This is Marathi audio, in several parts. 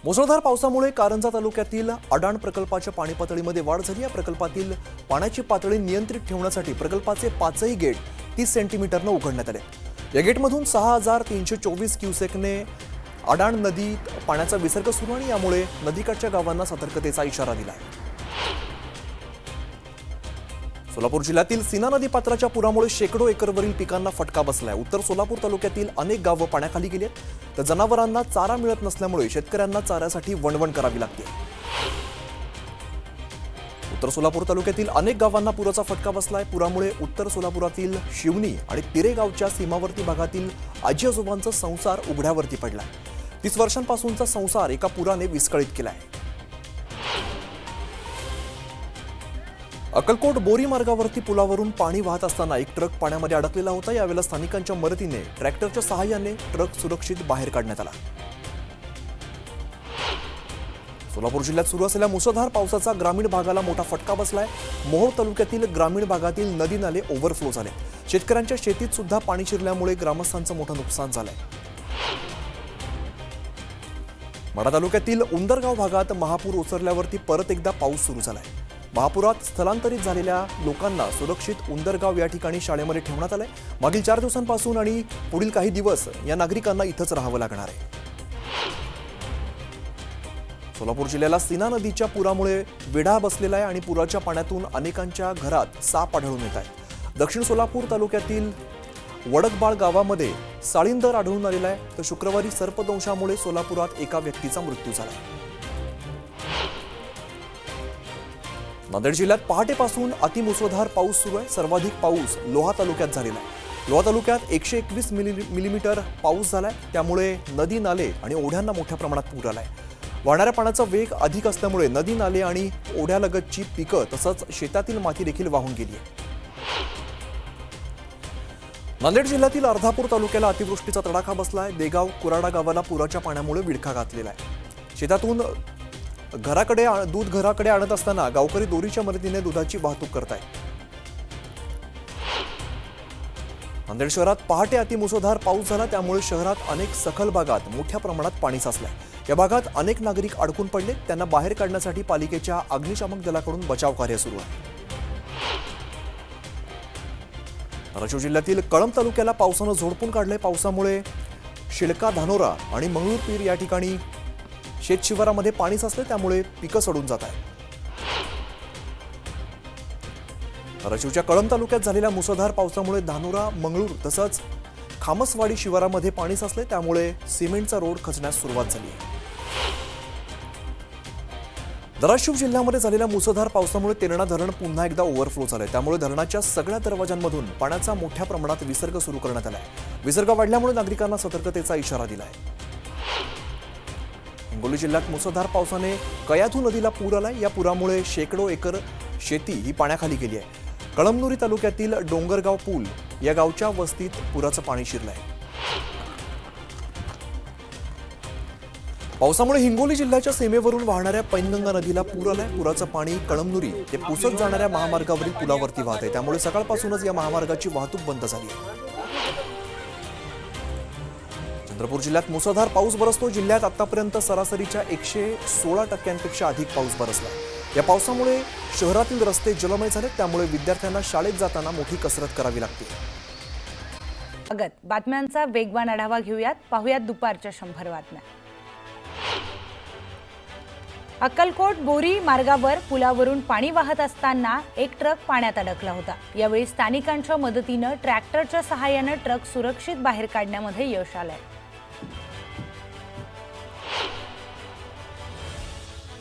मुसळधार पावसामुळे कारंजा तालुक्यातील अडाण प्रकल्पाच्या पाणी पातळीमध्ये वाढ झाली। या प्रकल्पातील पाण्याची पातळी नियंत्रित ठेवण्यासाठी प्रकल्पाचे 5ही गेट 30 सेंटीमीटरने उघडण्यात आले। या गेटमधून 6324 क्युसेकने अडाण नदीत पाण्याचा विसर्ग सुरू आहे। यामुळे नदीकाठच्या गावांना सतर्कतेचा इशारा दिला आहे। सोलापूर जिल्ह्यातील सीना नदी पात्राच्या पुरामुळे शेकडो एकरवरील पिकांना फटका बसलाय। उत्तर सोलापूर तालुक्यातील अनेक गावं पाण्याखाली गेली आहेत, तर जनावरांना चारा मिळत नसल्यामुळे शेतकऱ्यांना चाऱ्यासाठी वणवण करावी लागते। उत्तर सोलापूर तालुक्यातील अनेक गावांना पुराचा फटका बसलाय। पुरामुळे उत्तर सोलापुरातील शिवनी आणि तिरे गावच्या सीमावर्ती भागातील आजी आजोबांचा संसार उघड्यावरती पडलाय। 30 वर्षांपासूनचा संसार एका पुराने विस्कळीत केलाय। अक्कलकोट बोरी मार्गावरती पुलावरून पाणी वाहत असताना एक ट्रक पाण्यामध्ये अडकलेला होता। यावेळेला स्थानिकांच्या मदतीने ट्रॅक्टरच्या सहाय्याने ट्रक सुरक्षित बाहेर काढण्यात आला। सोलापूर जिल्ह्यात सुरू असलेल्या मुसळधार पावसाचा ग्रामीण भागाला मोठा फटका बसलाय। मोहोळ तालुक्यातील ग्रामीण भागातील नदी नाले ओव्हरफ्लो झाले। शेतकऱ्यांच्या शेतीत सुद्धा पाणी शिरल्यामुळे ग्रामस्थांचं मोठं नुकसान झालंय। माढा तालुक्यातील उंदरगाव भागात महापूर ओसरल्यावरती परत एकदा पाऊस सुरू झालाय। महापुरात स्थलांतरित झालेल्या लोकांना सुरक्षित उंदरगाव या ठिकाणी शाळेमध्ये ठेवण्यात आलंय। मागील 4 दिवसांपासून आणि पुढील काही दिवस या नागरिकांना इथंच राहावं लागणार आहे। सोलापूर जिल्ह्याला सीना नदीच्या पुरामुळे वेढा बसलेला आहे आणि पुराच्या पाण्यातून अनेकांच्या घरात साप आढळून येत आहेत। दक्षिण सोलापूर तालुक्यातील वडकबाळ गावामध्ये साळींदर आढळून आलेला आहे, तर शुक्रवारी सर्पदंशामुळे सोलापुरात एका व्यक्तीचा मृत्यू झाला। नांदेड जिल्ह्यात पहाटेपासून अतिमुसळधार पाऊस सुरू आहे। सर्वाधिक पाऊस लोहा तालुक्यात झालेला आहे। लोहा तालुक्यात 121 मिलीमीटर पाऊस झालाय। त्यामुळे नदी नाले आणि ओढ्यांना मोठ्या प्रमाणात पूर आलाय। वाहणाऱ्या पाण्याचा वेग अधिक असल्यामुळे नदी नाले आणि ओढ्यालगतची पिकं तसंच शेतातील माती देखील वाहून गेली आहे। नांदेड जिल्ह्यातील अर्धापूर तालुक्याला अतिवृष्टीचा तडाखा बसलाय। देगाव कुराडा गावाला पुराच्या पाण्यामुळे विळखा घातलेला आहे। शेतातून दूध घराकडे आणत असताना गावकरी दोरीच्या मदतीने दुधाची वाहतूक करतायत। नांदेड शहरात पहाटे अतिमुसळधार पाऊस झाला, त्यामुळे शहरात अनेक सखल भागात मोठ्या प्रमाणात पाणी साचलंय। या भागात अनेक नागरिक अडकून पडले, त्यांना बाहेर काढण्यासाठी पालिकेच्या अग्निशामक दलाकडून बचाव कार्य सुरू आहे। धाराशिव जिल्ह्यातील कळंब तालुक्याला पावसानं झोडपून काढलंय। पावसामुळे शिळका धानोरा आणि मंगळूरपीर या ठिकाणी शेतशिवारामध्ये पाणी साचले, त्यामुळे पिकं सडून जात आहेत। धाराशिवच्या कळंब तालुक्यात झालेल्या मुसळधार पावसामुळे धानोरा मंगळूर तसंच खामसवाडी शिवारामध्ये पाणी साचले, त्यामुळे सिमेंटचा रोड खचण्यास सुरुवात झाली आहे। धाराशिव जिल्ह्यामध्ये झालेल्या मुसळधार पावसामुळे तेरणा धरण पुन्हा एकदा ओव्हरफ्लो झालंय। त्यामुळे धरणाच्या सगळ्या दरवाजांमधून पाण्याचा मोठ्या प्रमाणात विसर्ग सुरू करण्यात आलाय। विसर्ग वाढल्यामुळे नागरिकांना सतर्कतेचा इशारा दिलाय। हिंगोली जिल्ह्यात मुसळधार पावसाने कयाधू नदीला पूर आलाय। या पुरामुळे शेकडो एकर शेती ही पाण्याखाली गेली आहे। कळमनुरी तालुक्यातील डोंगरगाव पूल या गावच्या वस्तीत पुराचं पाणी शिरलंय। पावसामुळे हिंगोली जिल्ह्याच्या सीमेवरून वाहणाऱ्या पैनगंगा नदीला पूर आलाय। पुराचं पाणी कळमनुरी ते पुसद जाणाऱ्या महामार्गावरील पुलावरती वाहत आहे, त्यामुळे सकाळपासूनच या महामार्गाची वाहतूक बंद झाली आहे। चंद्रपूर जिल्ह्यात मुसळधार पाऊस बरसतो। जिल्ह्यात आतापर्यंत सरासरीच्या 116% अधिक पाऊस बरसला। या पावसामुळे शहरातील रस्ते जलमय झाले, त्यामुळे विद्यार्थ्यांना शाळेत जाताना मोठी कसरत करावी लागते। बातम्यांचा वेगवान आढावा घेऊयात, पाहुयात दुपारच्या 100 बातम्या। अक्कलकोट बोरी मार्गावर पुलावरून पाणी वाहत असताना एक ट्रक पाण्यात अडकला होता। यावेळी स्थानिकांच्या मदतीने ट्रॅक्टरच्या सहाय्याने ट्रक सुरक्षित बाहेर काढण्यामध्ये यश आलंय।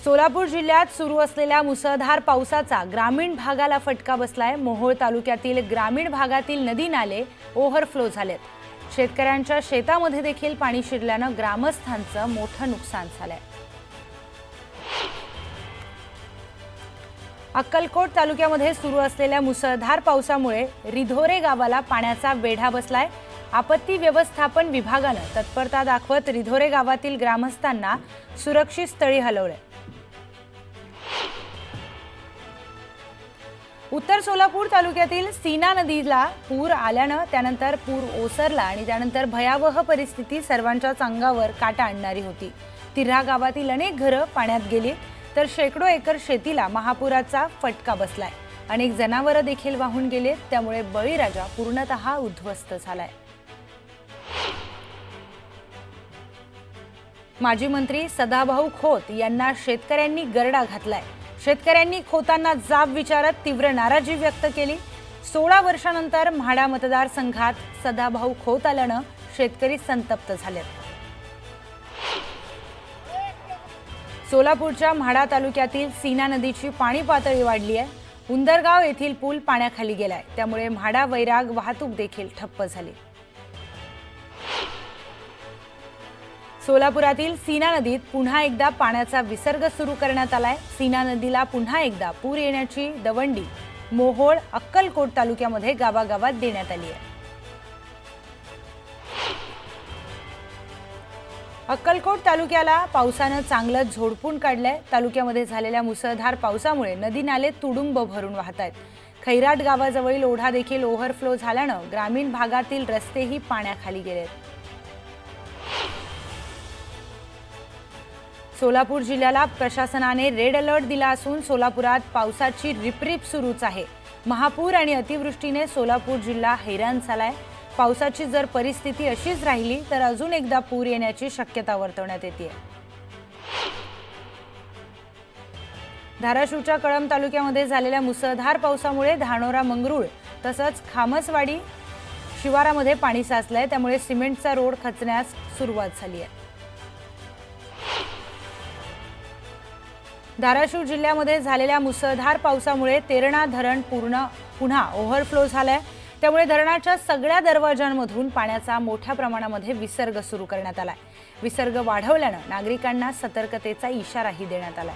सोलापूर जिल्ह्यात सुरू असलेल्या मुसळधार पावसाचा ग्रामीण भागाला फटका बसलाय। मोहोळ तालुक्यातील ग्रामीण भागातील नदी नाले ओव्हरफ्लो झालेत। शेतकऱ्यांच्या शेतामध्ये देखील पाणी शिरल्यानं ग्रामस्थांचं मोठं नुकसान झालंय। अक्कलकोट तालुक्यामध्ये सुरू असलेल्या मुसळधार पावसामुळे रिधोरे गावाला पाण्याचा वेढा बसलाय। आपत्ती व्यवस्थापन विभागानं तत्परता दाखवत रिधोरे गावातील ग्रामस्थांना सुरक्षित स्थळी हलवले। उत्तर सोलापूर तालुक्यातील सीना नदीला पूर आल्यानं त्यानंतर पूर ओसरला आणि त्यानंतर भयावह परिस्थिती सर्वांच्याच अंगावर काटा आणणारी होती। तिऱ्हा गावातील अनेक घरं पाण्यात गेली तर शेकडो एकर शेतीला महापुराचा फटका बसलाय। अनेक जनावरं देखील वाहून गेले, त्यामुळे बळीराजा पूर्णतः उद्ध्वस्त झालाय। माजी मंत्री सदाभाऊ खोत यांना शेतकऱ्यांनी गरडा घातलाय। शेतकऱ्यांनी खोतांना जाब विचारत तीव्र नाराजी व्यक्त केली। 16 वर्षांनंतर म्हाडा मतदारसंघात सदाभाऊ खोत आल्यानं शेतकरी संतप्त झालेत। सोलापूरच्या म्हाडा तालुक्यातील सीना नदीची पाणी पातळी वाढली आहे। उंदरगाव येथील पूल पाण्याखाली गेलाय, त्यामुळे म्हाडा वैराग वाहतूक देखील ठप्प झाली। सोलापुरातील सीना नदीत पुन्हा एकदा पाण्याचा विसर्ग सुरू करण्यात आलाय। सीना नदीला पुन्हा एकदा पूर येण्याची दवंडी मोहोळ अक्कलकोट तालुक्यामध्ये गावागावात देण्यात आली आहे। अक्कलकोट तालुक्याला पावसानं चांगलं झोडपून काढलंय। तालुक्यामध्ये झालेल्या मुसळधार पावसामुळे नदी नाले तुडुंब भरून वाहत आहेत। खैराट गावाजवळील ओढा देखील ओव्हरफ्लो झाल्यानं ग्रामीण भागातील रस्तेही पाण्याखाली गेलेत। सोलापूर जिल्ह्याला प्रशासनाने रेड अलर्ट दिला असून सोलापुरात पावसाची रिपरिप सुरूच आहे। महापूर आणि अतिवृष्टीने सोलापूर जिल्हा हैराण झालाय। पावसाची जर परिस्थिती अशीच राहिली तर अजून एकदा पूर येण्याची शक्यता वर्तवण्यात येते। धाराशिवच्या कळंब तालुक्यामध्ये झालेल्या मुसळधार पावसामुळे धानोरा मंगरूळ तसंच खामसवाडी शिवारामध्ये पाणी साचलंय, त्यामुळे सिमेंटचा रोड खचण्यास सुरुवात झाली आहे। धाराशिव जिल्ह्यामध्ये झालेल्या मुसळधार पावसामुळे तेरणा धरण पुन्हा ओव्हरफ्लो झालंय, त्यामुळे धरणाच्या सगळ्या दरवाजांमधून पाण्याचा मोठ्या प्रमाणामध्ये विसर्ग सुरू करण्यात आलाय। विसर्ग वाढवल्यानं नागरिकांना सतर्कतेचा इशाराही देण्यात आलाय।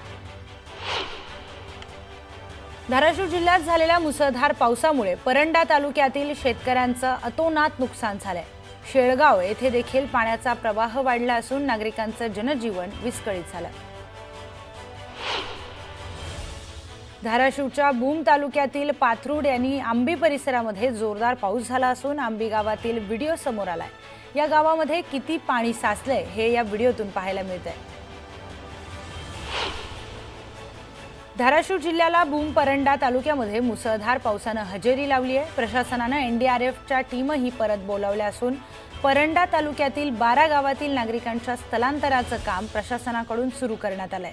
धाराशिव जिल्ह्यात झालेल्या मुसळधार पावसामुळे परंडा तालुक्यातील शेतकऱ्यांचं अतोनात नुकसान झालंय। शेळगाव येथे देखील पाण्याचा प्रवाह वाढला असून नागरिकांचं जनजीवन विस्कळीत झालं। धाराशिवच्या बूम तालुक्यातील पाथरूड यांनी आंबी परिसरामध्ये जोरदार पाऊस झाला असून आंबी गावातील व्हिडिओ समोर आलाय। या गावामध्ये किती पाणी साचलंय हे या व्हिडिओतून पाहायला मिळतंय। धाराशिव जिल्ह्याला बूम परंडा तालुक्यामध्ये मुसळधार पावसानं हजेरी लावली आहे। प्रशासनानं एनडीआरएफच्या टीमही परत बोलावल्या असून परंडा तालुक्यातील 12 गावातील नागरिकांच्या स्थलांतराचं काम प्रशासनाकडून सुरू करण्यात आलंय।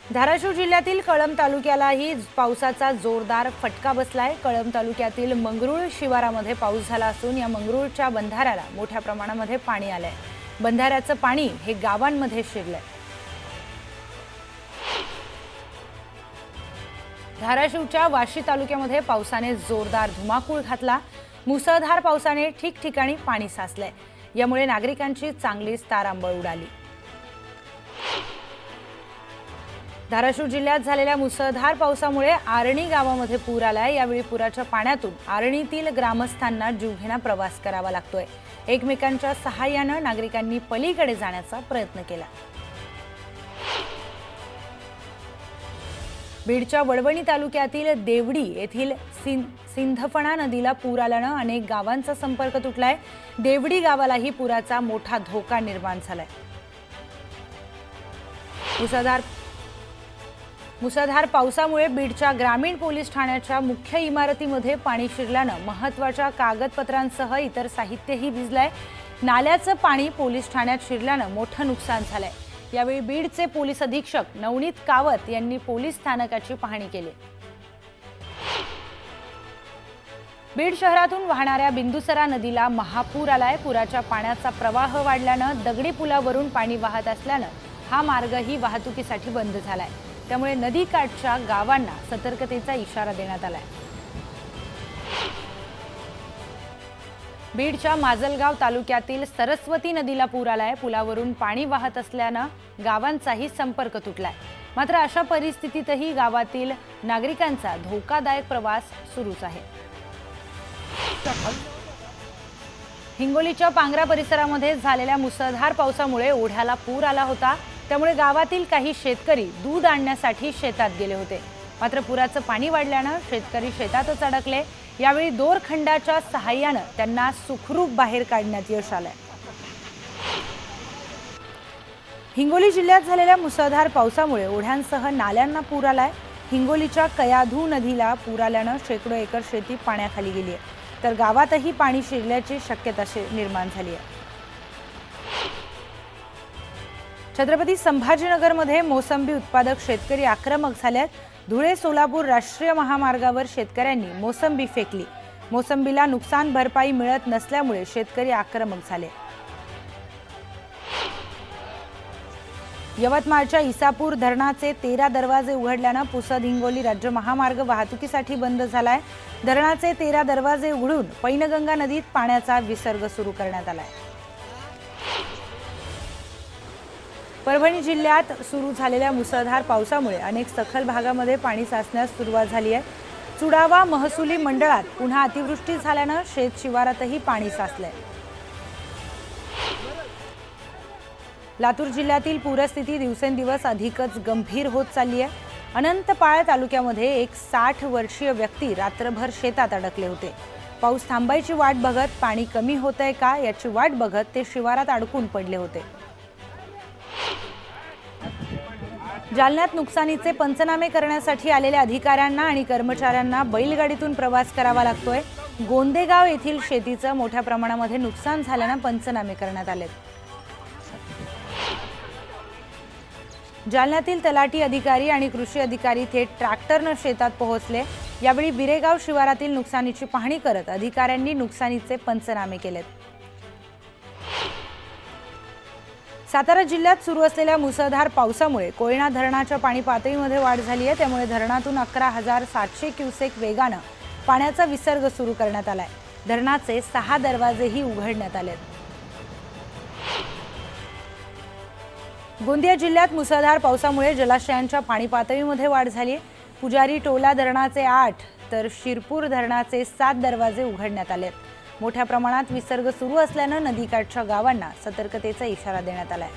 धाराशिव जिल्ह्यातील कळंब तालुक्यालाही पावसाचा जोरदार फटका बसलाय। कळंब तालुक्यातील मंगरूळ शिवारामध्ये पाऊस झाला असून या मंगरूळच्या बंधाऱ्याला मोठ्या प्रमाणामध्ये पाणी आलंय। बंधाऱ्याचं पाणी हे गावांमध्ये शिरलंय। धाराशिवच्या वाशी तालुक्यामध्ये पावसाने जोरदार धुमाकूळ घातला। मुसळधार पावसाने ठिकठिकाणी पाणी साचलंय, यामुळे नागरिकांची चांगलीच तारांबळ उडाली। धाराशिव जिल्ह्यात झालेल्या मुसळधार पावसामुळे आरणी गावामध्ये पूर आलाय। यावेळी पुराच्या पाण्यातून आरणीतील ग्रामस्थांना जीवघेणा प्रवास करावा लागतोय। एकमेकांच्या सहाय्यानं नागरिकांनी पलीकडे जाण्याचा प्रयत्न केला। बीडच्या वडवणी तालुक्यातील देवडी येथील सिंधफणा नदीला पूर आल्यानं अनेक गावांचा संपर्क तुटलाय। देवडी गावालाही पुराचा मोठा धोका निर्माण झालाय। मुसळधार पावसामुळे बीडच्या ग्रामीण पोलीस ठाण्याच्या मुख्य इमारतीमध्ये पाणी शिरल्यानं महत्त्वाच्या कागदपत्रांसह इतर साहित्यही भिजलंय। नाल्याचं पाणी पोलीस ठाण्यात शिरल्यानं मोठं नुकसान झालंय। यावेळी बीडचे पोलीस अधीक्षक नवनीत कावत यांनी पोलीस स्थानकाची पाहणी केली। बीड शहरातून वाहणाऱ्या बिंदुसरा नदीला महापूर आलाय। पुराच्या पाण्याचा प्रवाह वाढल्यानं दगडी पुलावरून पाणी वाहत असल्यानं हा मार्गही वाहतुकीसाठी बंद झालाय, त्यामुळे नदीकाठच्या गावांना सतर्कतेचा इशारा देण्यात आलाय। बीडच्या माजलगाव तालुक्यातील सरस्वती नदीला पूर आलाय। पुलावरून पाणी वाहत असल्यानं गावांचाही संपर्क तुटलाय। मात्र अशा परिस्थितीतही गावातील नागरिकांचा धोकादायक प्रवास सुरूच आहे। हिंगोलीच्या पांगरा परिसरामध्ये झालेल्या मुसळधार पावसामुळे ओढ्याला पूर आला होता, त्यामुळे गावातील काही शेतकरी दूध आणण्यासाठी शेतात गेले होते। मात्र पुराचं पाणी वाढल्यानं शेतकरी शेतातच अडकले। यावेळी दोरखंडाच्या सहाय्यानं त्यांना सुखरूप बाहेर काढण्यात यश आलंय। हिंगोली जिल्ह्यात झालेल्या मुसळधार पावसामुळे ओढ्यांसह नाल्यांना पूर आलाय। हिंगोलीच्या कयाधू नदीला पूर आल्यानं शेकडो एकर शेती पाण्याखाली गेली आहे, तर गावातही पाणी शिरल्याची शक्यता निर्माण झाली आहे। छत्रपती संभाजीनगरमध्ये मोसंबी उत्पादक शेतकरी आक्रमक झालेत। धुळे सोलापूर राष्ट्रीय महामार्गावर शेतकऱ्यांनी मोसंबी फेकली। मोसंबीला नुकसान भरपाई मिळत नसल्यामुळे शेतकरी आक्रमक झाले। यवतमाळच्या इसापूर धरणाचे 13 दरवाजे उघडल्यानं पुसद हिंगोली राज्य महामार्ग वाहतुकीसाठी बंद झालाय। धरणाचे 13 दरवाजे उघडून पैनगंगा नदीत पाण्याचा विसर्ग सुरू करण्यात आलाय। परभणी जिल्ह्यात सुरू झालेल्या मुसळधार पावसामुळे अनेक सखल भागामध्ये पाणी साचण्यास सुरुवात झाली आहे। चुडावा महसुली मंडळात पुन्हा अतिवृष्टी झाल्यानं शेत शिवारातही पाणी साचलंय। लातूर जिल्ह्यातील पूरस्थिती दिवसेंदिवस अधिकच गंभीर होत चालली आहे। अनंतपाळ तालुक्यामध्ये एक 60 वर्षीय व्यक्ती रात्रभर शेतात अडकले होते। पाऊस थांबायची वाट बघत पाणी कमी होतंय का याची वाट बघत ते शिवारात अडकून पडले होते। जालन्यात नुकसानीचे पंचनामे करण्यासाठी आलेल्या अधिकाऱ्यांना आणि कर्मचाऱ्यांना बैलगाडीतून प्रवास करावा लागतोय। गोंदेगाव येथील शेतीचं मोठ्या प्रमाणामध्ये नुकसान झाल्यानं पंचनामे करण्यात आले। जालन्यातील तलाठी अधिकारी आणि कृषी अधिकारी थेट ट्रॅक्टरनं शेतात पोहोचले। यावेळी बिरेगाव शिवारातील नुकसानीची पाहणी करत अधिकाऱ्यांनी नुकसानीचे पंचनामे केलेत। सातारा जिल्ह्यात सुरू असलेल्या मुसळधार पावसामुळे कोयना धरणाच्या पाणी पातळीमध्ये वाढ झाली आहे। त्यामुळे धरणातून 11,700 क्युसेक वेगानं पाण्याचा विसर्ग सुरू करण्यात आलाय। धरणाचे 6 दरवाजेही उघडण्यात आलेत। गोंदिया जिल्ह्यात मुसळधार पावसामुळे जलाशयांच्या पाणी पातळीमध्ये वाढ झाली आहे। पुजारी टोला धरणाचे 8 तर शिरपूर धरणाचे 7 दरवाजे उघडण्यात आलेत। मोठ्या प्रमाणात विसर्ग सुरू असल्यानं नदीकाठच्या गावांना सतर्कतेचा इशारा देण्यात आलाय।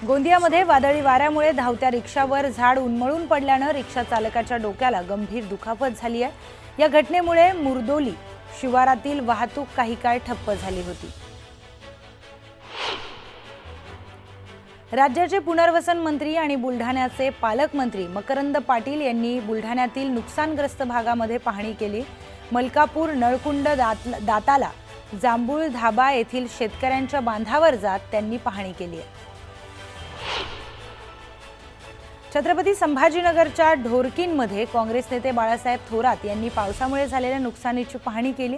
गोंदियामध्ये वादळी वाऱ्यामुळे धावत्या रिक्षावर झाड उन्मळून पडल्यानं रिक्षा चालकाच्या डोक्याला गंभीर दुखापत झाली आहे। या घटनेमुळे मुरदोली शिवारातील वाहतूक काही काळ ठप्प झाली होती। राज्याचे पुनर्वसन मंत्री आणि बुलढाण्याचे पालकमंत्री मकरंद पाटील यांनी बुलढाण्यातील नुकसानग्रस्त भागामध्ये पाहणी केली। मलकापूर, नळकुंड, दाताला, जांभूळ धाबा येथील शेतकऱ्यांच्या बांधावर जात त्यांनी पाहणी केली आहे। छत्रपती संभाजीनगरच्या ढोरकींमध्ये काँग्रेस नेते बाळासाहेब थोरात यांनी पावसामुळे झालेल्या नुकसानीची पाहणी केली।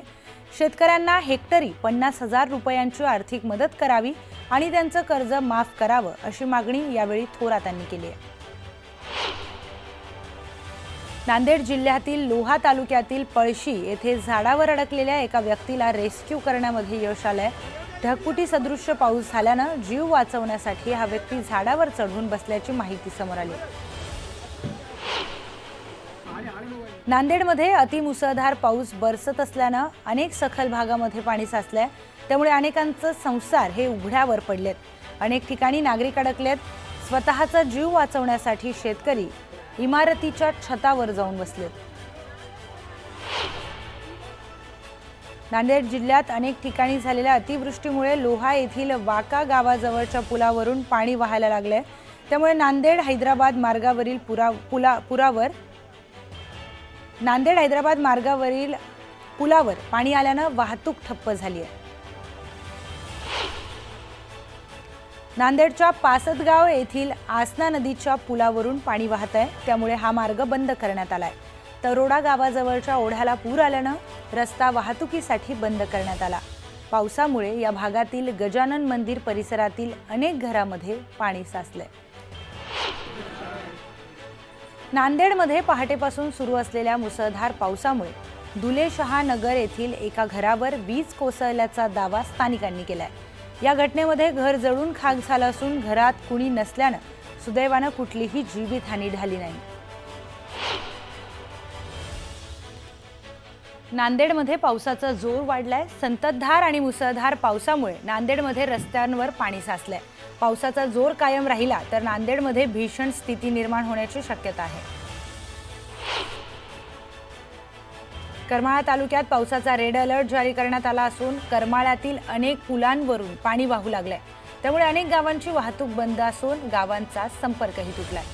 शेतकऱ्यांना हेक्टरी 50,000 रुपयांची आर्थिक मदत करावी आणि त्यांचं कर्ज माफ करावं अशी मागणी यावेळी थोरातांनी केली आहे। नांदेड जिल्ह्यातील लोहा तालुक्यातील पळशी येथे झाडावर अडकलेल्या एका व्यक्तीला रेस्क्यू करण्यामध्ये यश आलंय। ढगफुटी सदृश्य पाऊस झाल्यानं जीव वाचवण्यासाठी हा व्यक्ती झाडावर चढून बसल्याची माहिती समोर आली। नांदेडमध्ये अतिमुसळधार पाऊस बरसत असल्यानं अनेक सखल भागामध्ये पाणी साचलंय। त्यामुळे अनेकांचे संसार हे उघड्यावर पडलेत। अनेक ठिकाणी नागरिक अडकलेत। स्वतःचा जीव वाचवण्यासाठी शेतकरी इमारतीच्या छतावर जाऊन बसलेत। नांदेड जिल्ह्यात अनेक ठिकाणी झालेल्या अतिवृष्टीमुळे लोहा येथील वाका गावाजवळच्या पुलावरून पाणी वाहायला लागले। त्यामुळे नांदेड हैदराबाद मार्गावरील पुलावर पाणी आल्यानं वाहतूक ठप्प झाली आहे। नांदेडच्या पासदगाव येथील आसना नदीच्या पुलावरून पाणी वाहत आहे। त्यामुळे हा मार्ग बंद करण्यात आलाय। तरोडा गावाजवळच्या ओढ्याला पूर आल्यानं रस्ता वाहतुकीसाठी बंद करण्यात आला। पावसामुळे या भागातील गजानन मंदिर परिसरातील अनेक घरांमध्ये पाणी साचलंय। नांदेडमध्ये पहाटेपासून सुरू असलेल्या मुसळधार पावसामुळे दुलेशहा नगर येथील एका घरावर वीज कोसळल्याचा दावा स्थानिकांनी केलाय। या घटनेमध्ये घर जळून खाक झालं असून घरात कुणी नसल्यानं सुदैवानं कुठलीही जीवितहानी झाली नाही। नांदेडमध्ये पावसाचा जोर वाढलाय। संततधार आणि मुसळधार पावसामुळे नांदेडमध्ये रस्त्यांवर पाणी साचलंय। पावसाचा जोर कायम राहिला तर नांदेडमध्ये भीषण स्थिती निर्माण होण्याची शक्यता आहे। करमाळा तालुक्यात पावसाचा रेड अलर्ट जारी करण्यात आला असून करमाळ्यातील अनेक पुलांवरून पाणी वाहू लागलंय। त्यामुळे अनेक गावांची वाहतूक बंद असून गावांचा संपर्कही तुटलाय.